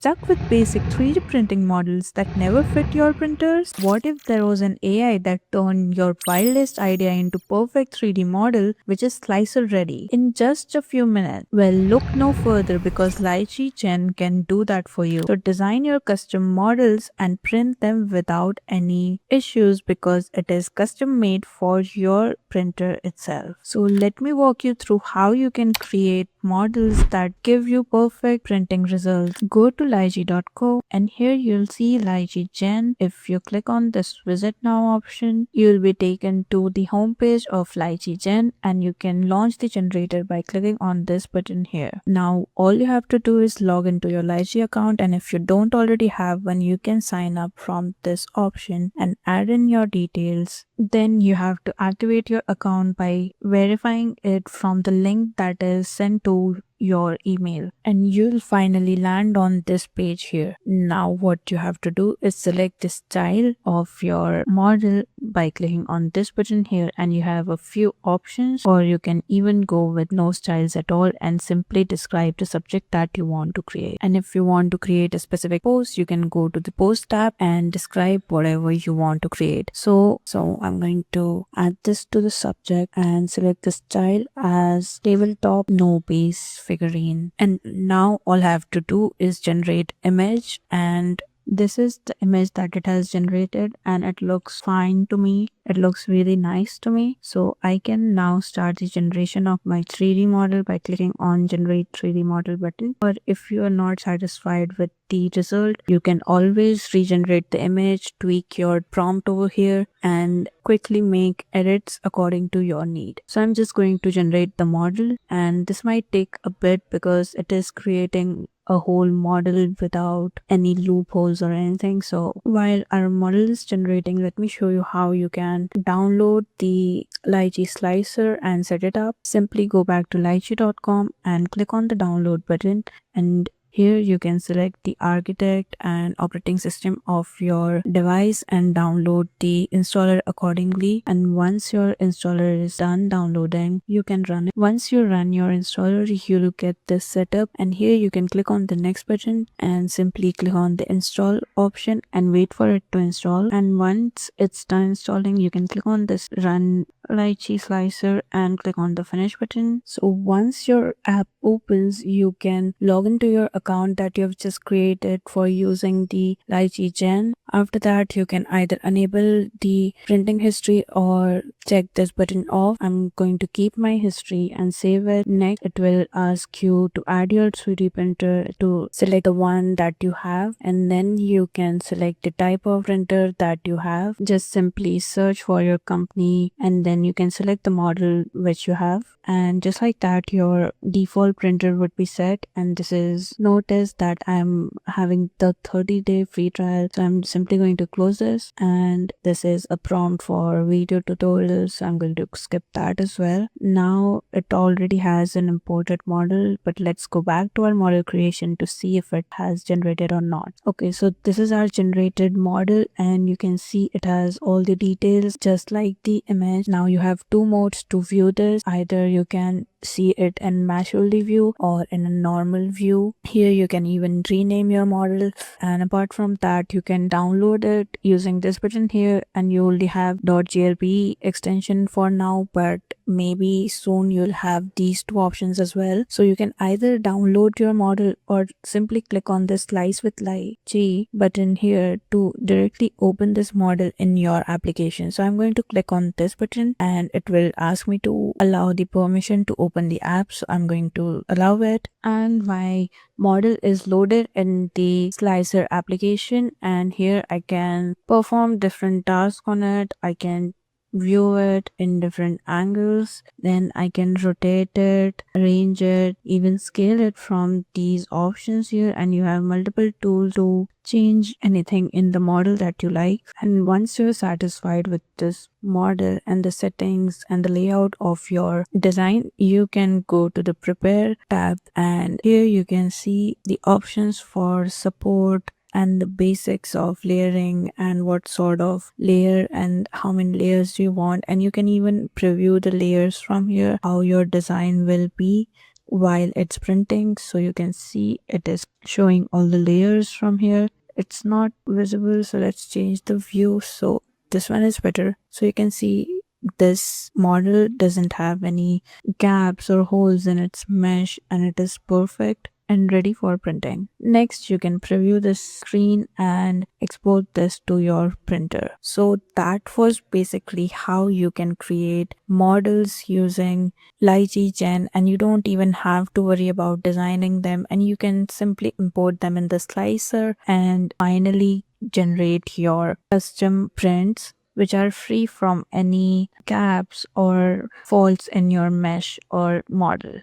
Stuck with basic 3D printing models that never fit your printers? What if there was an AI that turned your wildest idea into perfect 3D model which is slicer ready in just a few minutes? Well, look no further because Lychee Gen can do that for you. So design your custom models and print them without any issues because it is custom made for your printer itself. So let me walk you through how you can create models that give you perfect printing results. Go to lychee.co and here you'll see Lychee Gen. If you click on this visit now option, you'll be taken to the homepage of Lychee Gen and you can launch the generator by clicking on this button here. Now all you have to do is log into your Lychee account, and if you don't already have one, you can sign up from this option and add in your details. Then you have to activate your account by verifying it from the link that is sent to your email, and you'll finally land on this page here. Now what you have to do is select the style of your model by clicking on this button here, and you have a few options, or you can even go with no styles at all and simply describe the subject that you want to create. And if you want to create a specific post, you can go to the post tab and describe whatever you want to create. So I'm going to add this to the subject and select the style as tabletop no base figurine. And now all I have to do is generate image, and this is the image that it has generated and it looks fine to me. It looks really nice to me. So I can now start the generation of my 3D model by clicking on generate 3D model button. Or if you are not satisfied with the result, you can always regenerate the image, tweak your prompt over here and quickly make edits according to your need. So I'm just going to generate the model, and this might take a bit because it is creating a whole model without any loopholes or anything. So while our model is generating, let me show you how you can download the Lychee slicer and set it up. Simply go back to lychee.com and click on the download button, and here you can select the architect and operating system of your device and download the installer accordingly. And once your installer is done downloading, you can run it. Once you run your installer, you'll get this setup, and here you can click on the next button and simply click on the install option and wait for it to install. And once it's done installing, you can click on this run Lychee slicer and click on the finish button. So once your app opens, you can log into your account that you have just created for using the Lychee Gen. After that, you can either enable the printing history or check this button off. I'm going to keep my history and save it. Next, it will ask you to add your 3D printer, to select the one that you have, and then you can select the type of printer that you have. Just simply search for your company and then you can select the model which you have, and just like that your default printer would be set. And this is, notice that I'm having the 30-day free trial, so I'm simply going to close this. And this is a prompt for video tutorials, so I'm going to skip that as well. Now it already has an imported model, but let's go back to our model creation to see if it has generated or not. Okay, so this is our generated model and you can see it has all the details just like the image. Now you have two modes to view this. Either you can see it in match only view or in a normal view. Here you can even rename your model, and apart from that you can download it using this button here, and you only have .jlp extension for now, but maybe soon you'll have these two options as well. So you can either download your model or simply click on this slice with Lychee button here to directly open this model in your application. So I'm going to click on this button and it will ask me to allow the permission to open the app, so I'm going to allow it. And my model is loaded in the slicer application, and here I can perform different tasks on it. I can view it in different angles, then I can rotate it, arrange it, even scale it from these options here, and you have multiple tools to change anything in the model that you like. And once you're satisfied with this model and the settings and the layout of your design, you can go to the prepare tab, and here you can see the options for support and the basics of layering and what sort of layer and how many layers you want, and you can even preview the layers from here, how your design will be. while it's printing. So you can see it is showing all the layers from here. It's not visible, so let's change the view. So this one is better. So you can see this model doesn't have any gaps or holes in its mesh, and it is perfect and ready for printing. Next, you can preview this screen and export this to your printer. So that was basically how you can create models using Lychee Gen, and you don't even have to worry about designing them, and you can simply import them in the slicer and finally generate your custom prints which are free from any gaps or faults in your mesh or model.